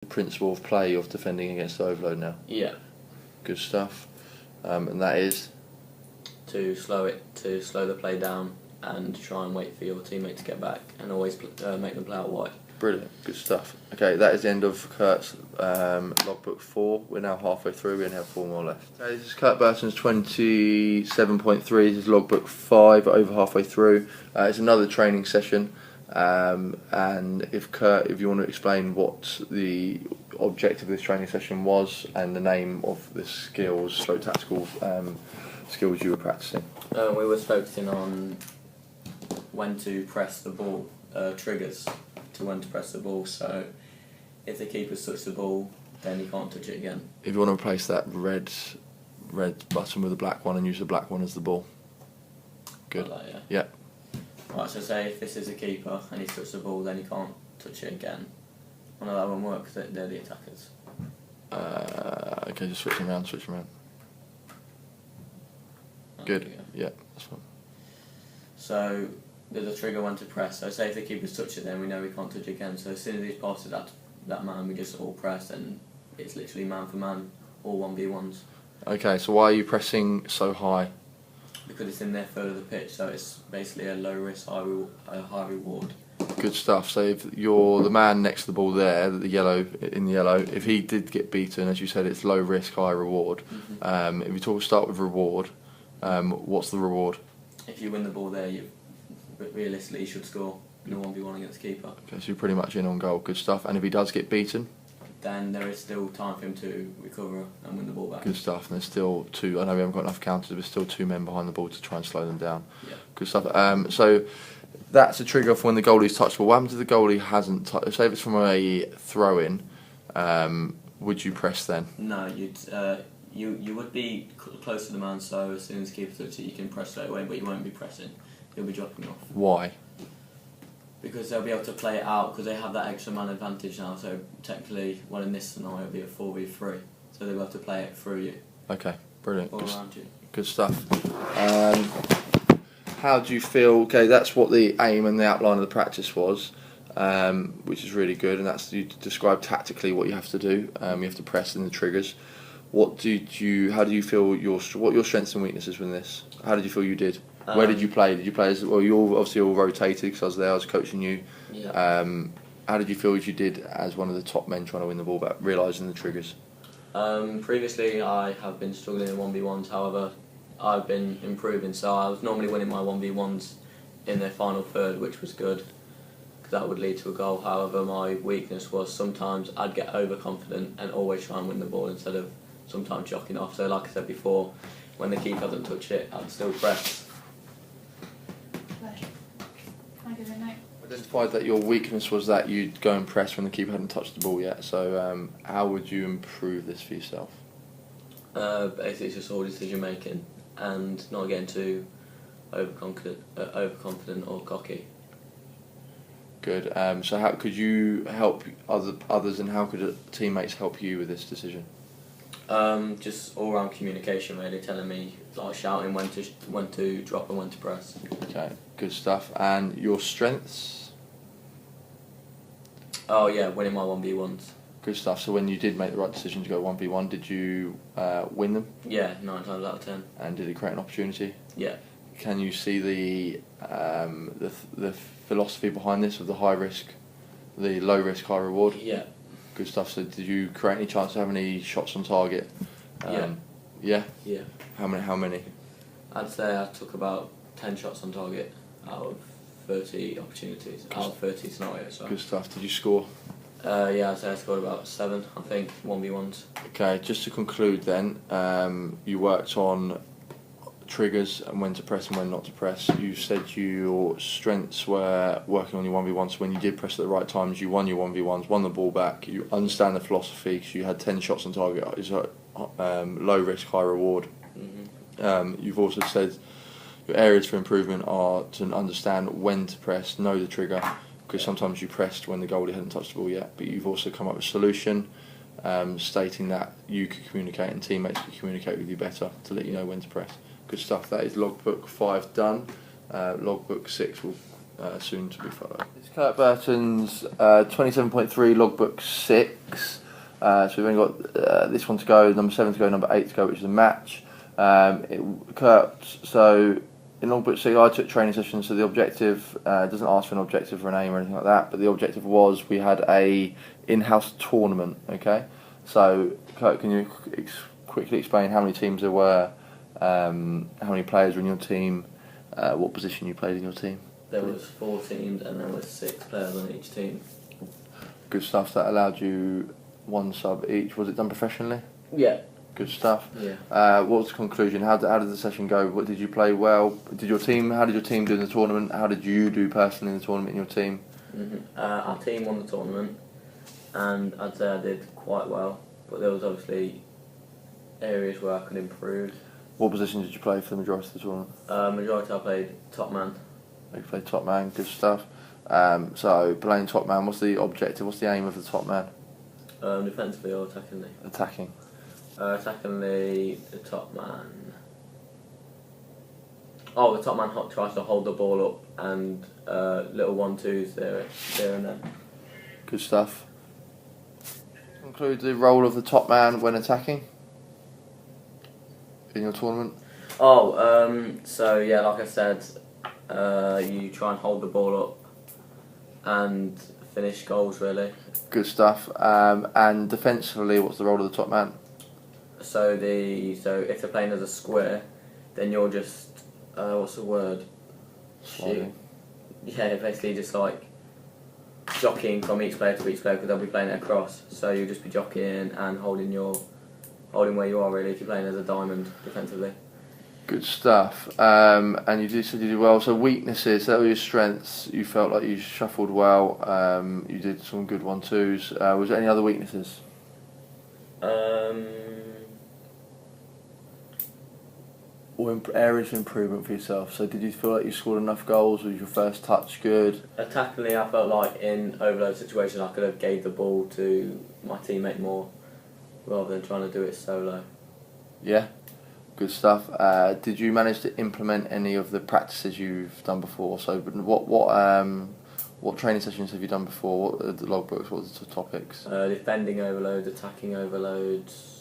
The principle of play of defending against the overload now. Yeah. Good stuff. And that is? To slow the play down and try and wait for your teammate to get back and always make them play out wide. Brilliant, good stuff. Okay, that is the end of Kurt's logbook 4. We're now halfway through, we only have 4 more left. Okay, this is Kurt Burton's 27.3, this is logbook 5, over halfway through. It's another training session, and if you want to explain what the objective of this training session was and the name of the tactical skills you were practicing. We were focusing on when to press the ball, triggers to when to press the ball, so if the keeper's touched the ball, then you can't touch it again. If you want to replace that red button with a black one and use the black one as the ball. Good. Like that, yeah. Right, so say if this is a keeper and he's touched the ball, then he can't touch it again. I know that won't work because they're the attackers. Okay, just switch them around. Good. Yeah, that's fine. So there's a trigger when to press. So say if the keeper's touched it, then we know we can't touch it again. So as soon as he's passed to that man, we just all press, and it's literally man for man, all 1v1s. Okay, so why are you pressing so high? Because it's in their third of the pitch, so it's basically a low risk, high reward. Good stuff. So if you're the man next to the ball there, in the yellow, if he did get beaten, as you said, it's low risk, high reward. Mm-hmm. If you start with reward, what's the reward? If you win the ball there, you realistically should score in a 1v1 against the keeper. Okay, so you're pretty much in on goal. Good stuff. And if he does get beaten? Then there is still time for him to recover and win the ball back. Good stuff. And there's still 2, I know we haven't got enough counters, but there's still 2 men behind the ball to try and slow them down. Yeah. Good stuff. So that's a trigger for when the goalie's touched the ball. What happens if the goalie hasn't touched? Say if it's from a throw-in, would you press then? No, you would be close to the man, so as soon as the keeper touches it, you can press straight away, but you won't be pressing. You'll be dropping off. Why? Because they'll be able to play it out, because they have that extra man advantage now, so technically, well, in this scenario, it'll be a 4v3, so they'll be able to play it through you. Okay, brilliant. All around you. Good stuff. How do you feel? Okay, that's what the aim and the outline of the practice was, which is really good, and that's you describe tactically what you have to do. You have to press in the triggers. How do you feel what your strengths and weaknesses were in this? How did you feel you did? Where did you play? Did you play as well? You all obviously all rotated because I was there. I was coaching you. Yeah. How did you feel you did as one of the top men trying to win the ball back, realising the triggers? Previously, I have been struggling in 1v1s. However, I've been improving. So I was normally winning my 1v1s in their final third, which was good, because that would lead to a goal. However, my weakness was sometimes I'd get overconfident and always try and win the ball instead of sometimes jocking off. So like I said before, when the keeper doesn't touch it, I'd still press. Identified that your weakness was that you'd go and press when the keeper hadn't touched the ball yet. So how would you improve this for yourself? Basically, it's just all decision making and not getting too overconfident or cocky. Good. So how could you help others, and how could teammates help you with this decision? Just all round communication, really, telling me, like shouting when to drop and when to press. Okay, good stuff. And your strengths? Oh yeah, winning my 1v1s. Good stuff. So when you did make the right decision to go 1v1, did you win them? Yeah, 9 times out of 10. And did it create an opportunity? Yeah. Can you see the philosophy behind this of the high risk, the low risk, high reward? Yeah. Good stuff. So did you create any chance to have any shots on target? Yeah. Yeah? Yeah. How many? I'd say I took about 10 shots on target out of 30 opportunities, out of 30 scenarios. Sorry. Good stuff. Did you score? Yeah, I'd say I scored about 7, I think, 1v1s. Okay, just to conclude then, you worked on triggers and when to press and when not to press. You said your strengths were working on your 1v1s, so when you did press at the right times, you won your 1v1s, won the ball back, you understand the philosophy, because you had 10 shots on target, it's a low risk, high reward. Mm-hmm. You've also said your areas for improvement are to understand when to press, know the trigger, because sometimes you pressed when the goalie hadn't touched the ball yet, but you've also come up with a solution stating that you could communicate and teammates could communicate with you better to let you know when to press. Good stuff. That is logbook 5 done. Logbook 6 will soon to be followed. It's Kurt Burton's 27.3 logbook 6. So we've only got this one to go, number 7 to go, number 8 to go, which is a match. So in logbook 6, I took training sessions, so the objective doesn't ask for an objective or an aim or anything like that, but the objective was we had a in-house tournament, okay? So Kurt, can you quickly explain how many teams there were, how many players were in your team, what position you played in your team? There was 4 teams and there was 6 players on each team. Good stuff. That allowed you 1 sub each. Was it done professionally? Yeah. Good stuff. Yeah. What was the conclusion? How did the session go? What did you play well? How did your team do in the tournament? How did you do personally in the tournament in your team? Our team won the tournament, and I'd say I did quite well. But there was obviously areas where I could improve. What position did you play for the majority of the tournament? Majority I played top man. You played top man. Good stuff. So playing top man, what's the objective? What's the aim of the top man? Defensively or attackingly? Attacking. Attackingly, the top man. Oh, the top man tries to hold the ball up and little 1-2s there and there. Good stuff. Include the role of the top man when attacking in your tournament. So yeah, like I said, you try and hold the ball up and finish goals really. Good stuff. And defensively, what's the role of the top man? So if they're playing as a square, then you're just what's the word? Sliding. Yeah, basically just like jockeying from each player to each player because they'll be playing it across. So you'll just be jockeying and holding where you are really if you're playing as a diamond defensively. Good stuff. And said you did well. So weaknesses, that were your strengths. You felt like you shuffled well. You did some good 1-2s. Was there any other weaknesses? Or areas of improvement for yourself. So did you feel like you scored enough goals? Was your first touch good? Attackingly, I felt like in overload situations I could have gave the ball to my teammate more rather than trying to do it solo. Yeah, good stuff. Did you manage to implement any of the practices you've done before? So what training sessions have you done before? What are the logbooks? What are the topics? Defending overloads, attacking overloads,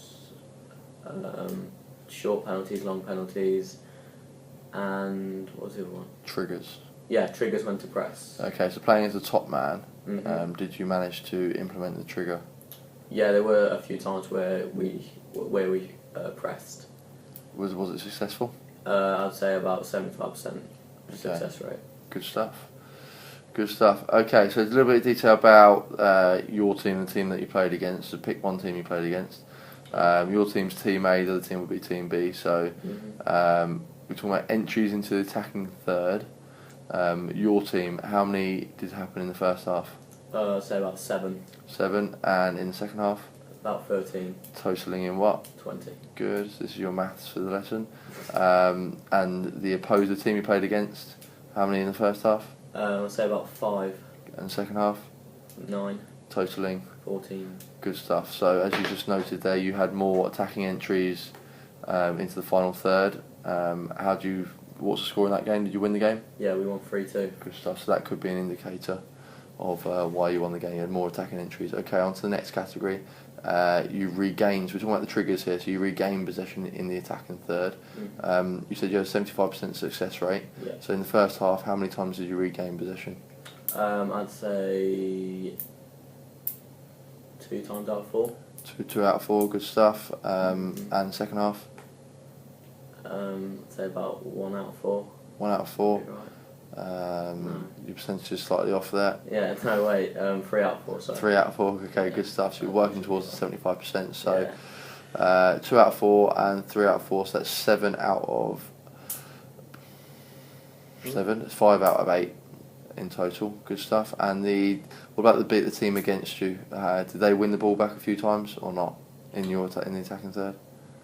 short penalties, long penalties, and what was the other one? Triggers. Yeah, triggers when to press. Okay, so playing as a top man, Mm-hmm. did you manage to implement the trigger? Yeah, there were a few times where we pressed. Was it successful? I'd say about 75% success rate. Good stuff. Good stuff. Okay, so a little bit of detail about your team, the team that you played against. So pick one team you played against. Your team's Team A, the other team would be Team B. So we're talking about entries into the attacking third. Your team, how many did happen in the first half? I'd say about 7. 7, and in the second half? About 13. Totalling in what? 20. Good. This is your maths for the lesson. And the opposing team you played against, how many in the first half? I'd say about 5. And the second half? 9. Totalling? 14. Good stuff. So as you just noted there, you had more attacking entries into the final third. What's the score in that game? Did you win the game? Yeah, we won 3-2. Good stuff. So that could be an indicator of why you won the game. You had more attacking entries. Okay, on to the next category. You regained. So we're talking about the triggers here. So you regained possession in the attacking third. You said you had a 75% success rate. Yeah. So in the first half, how many times did you regain possession? I'd say 2 times out of 4. 2 out of 4. Good stuff. And second half? I'd say about 1 out of 4. 1 out of 4. Right. No. Your percentage is slightly off there. Yeah, no wait, 3 out of 4, sorry. 3 out of 4, okay, good stuff. So you're working towards the 75%. So yeah. 2 out of 4 and 3 out of 4, so that's 7 out of 7. It's 5 out of 8 in total. Good stuff. And what about the team against you? Did they win the ball back a few times or not in the attacking third?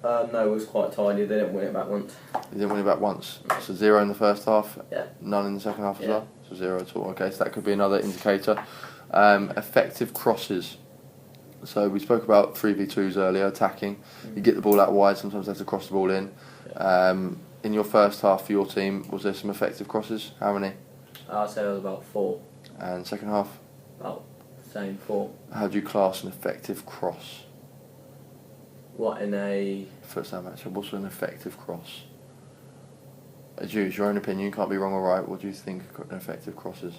No, it was quite tidy. They didn't win it back once. They didn't win it back once. So 0 in the first half. Yeah. None in the second half as Yeah. well. So 0 at all. Okay, so that could be another indicator. Effective crosses. So we spoke about 3v2s earlier, attacking. You get the ball out wide, sometimes they have to cross the ball in. Yeah. In your first half for your team, was there some effective crosses? How many? I'd say I was about 4. And second half? About the same, 4. How do you class an effective cross? What, in a... First time match, what's an effective cross? It's your own opinion, you can't be wrong or right. What do you think an effective cross is?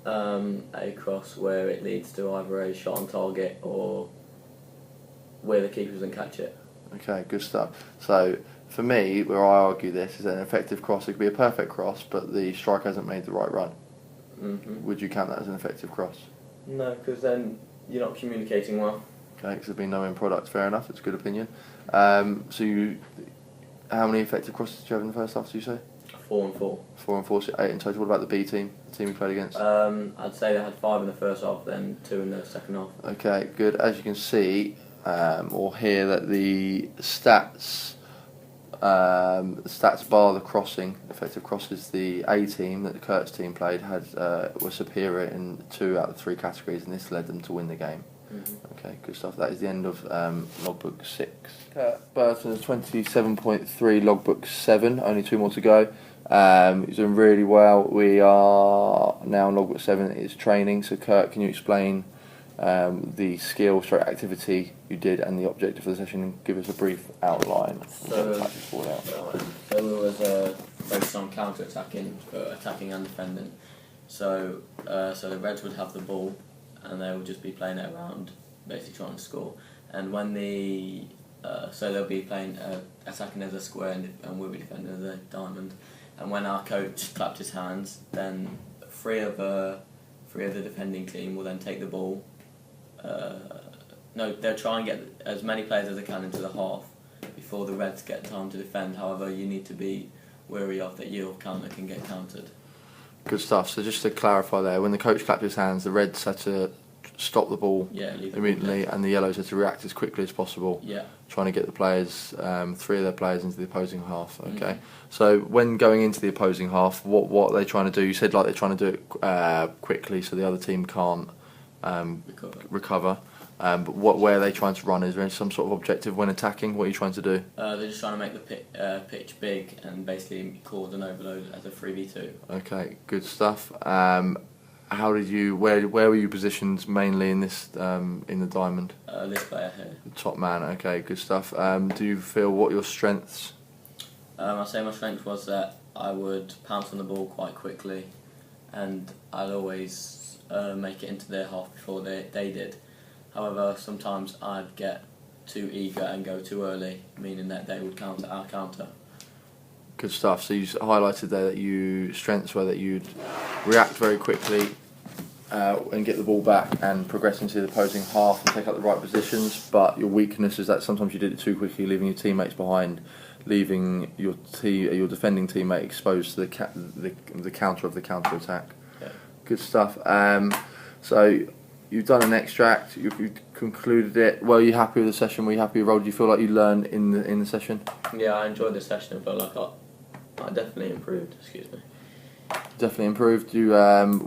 A cross where it leads to either a shot on target or where the keeper doesn't catch it. Okay, good stuff. So, for me, where I argue this is that an effective cross, it could be a perfect cross, but the striker hasn't made the right run. Mm-hmm. Would you count that as an effective cross? No, because then you're not communicating well. Okay, because there's been no end product, fair enough, it's a good opinion. How many effective crosses did you have in the first half, did you say? 4 and 4. 4 and 4, so 8 in total. What about the B team, the team you played against? I'd say they had 5 in the first half, then 2 in the second half. Okay, good. As you can see, or hear that the stats bar the crossing, effective crosses, the A team that the Kurt's team played were superior in 2 out of 3 categories, and this led them to win the game. Mm-hmm. Okay, good stuff. That is the end of logbook 6. Burton's 27.3, logbook 7, only 2 more to go. He's doing really well. We are now in logbook 7, it's training. So Kurt, can you explain the skill stroke activity you did and the objective of the session, and give us a brief outline? So we was focused on counter-attacking, attacking and defending. So the Reds would have the ball and they would just be playing it around, basically trying to score. And when so they'll be playing attacking as a square and we'll be defending as a diamond. And when our coach clapped his hands, then three of the defending team will then take the ball. They'll try and get as many players as they can into the half before the Reds get time to defend. However, you need to be wary of that your counter can get countered. Good stuff. So just to clarify there, when the coach clapped his hands, the Reds had to stop the ball immediately, and the Yellows had to react as quickly as possible, trying to get the players, 3 of their players, into the opposing half. Okay. Mm-hmm. So when going into the opposing half, what are they trying to do? You said they're trying to do it quickly so the other team can't recover. But where are they trying to run? Is there some sort of objective when attacking? What are you trying to do? They're just trying to make the pitch big and basically cause an overload as a 3v2. Okay, good stuff. How did you? Where were you positioned mainly in this in the diamond? This player here. Top man. Okay, good stuff. Do you feel what your strengths? I'd say my strength was that I would pounce on the ball quite quickly, and I'd always make it into their half before they did. However, sometimes I'd get too eager and go too early, meaning that they would counter our counter. Good stuff. So you highlighted there that your strengths were that you'd react very quickly and get the ball back and progress into the opposing half and take up the right positions. But your weakness is that sometimes you did it too quickly, leaving your teammates behind, leaving your defending teammate exposed to the counter of the counter attack. Yeah. Good stuff. So you've done an extract. You've concluded it. Were you happy with the session? Were you happy with the role? Do you feel like you learned in the session? Yeah, I enjoyed the session. I felt like I definitely improved. Excuse me. Definitely improved. You,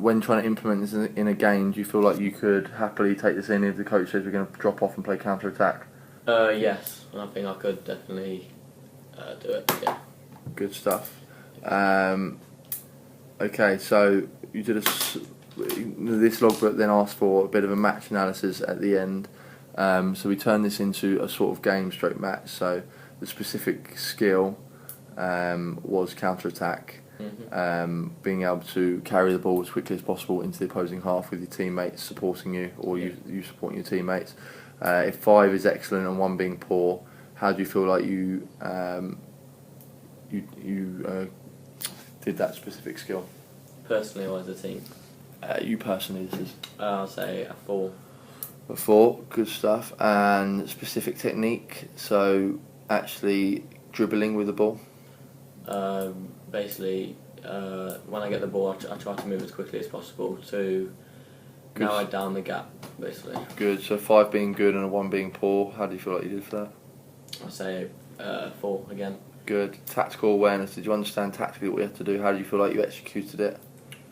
when trying to implement this in a game, do you feel like you could happily take this in if the coach says we're going to drop off and play counter attack? Yes, I think I could definitely do it. Yeah. Good stuff. Okay, so you did this logbook then asked for a bit of a match analysis at the end. So we turned this into a sort of game stroke match. So the specific skill was counter attack. Mm-hmm. Being able to carry the ball as quickly as possible into the opposing half with your teammates supporting you, or you supporting your teammates. If 5 is excellent and 1 being poor, how do you feel like you did that specific skill? Personally or as a team? You personally, this is. I'll say a 4. A 4, good stuff. And specific technique, so actually dribbling with the ball? Basically, when I get the ball, I try to move as quickly as possible to narrow down the gap, basically. Good, so 5 being good and a 1 being poor, how do you feel like you did for that? I'll say 4 again. Good. Tactical awareness, did you understand tactically what you had to do? How do you feel like you executed it?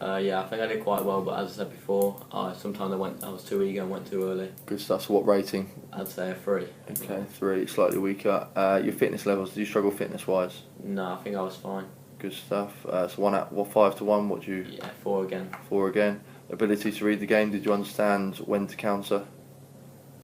Yeah, I think I did quite well, but as I said before, sometimes I was too eager and went too early. Good stuff. So what rating? I'd say a 3. Okay, 3, slightly weaker. Your fitness levels, did you struggle fitness-wise? No, I think I was fine. Good stuff. So 5 to 1. What do you? Yeah, 4 again. 4 again. Ability to read the game. Did you understand when to counter?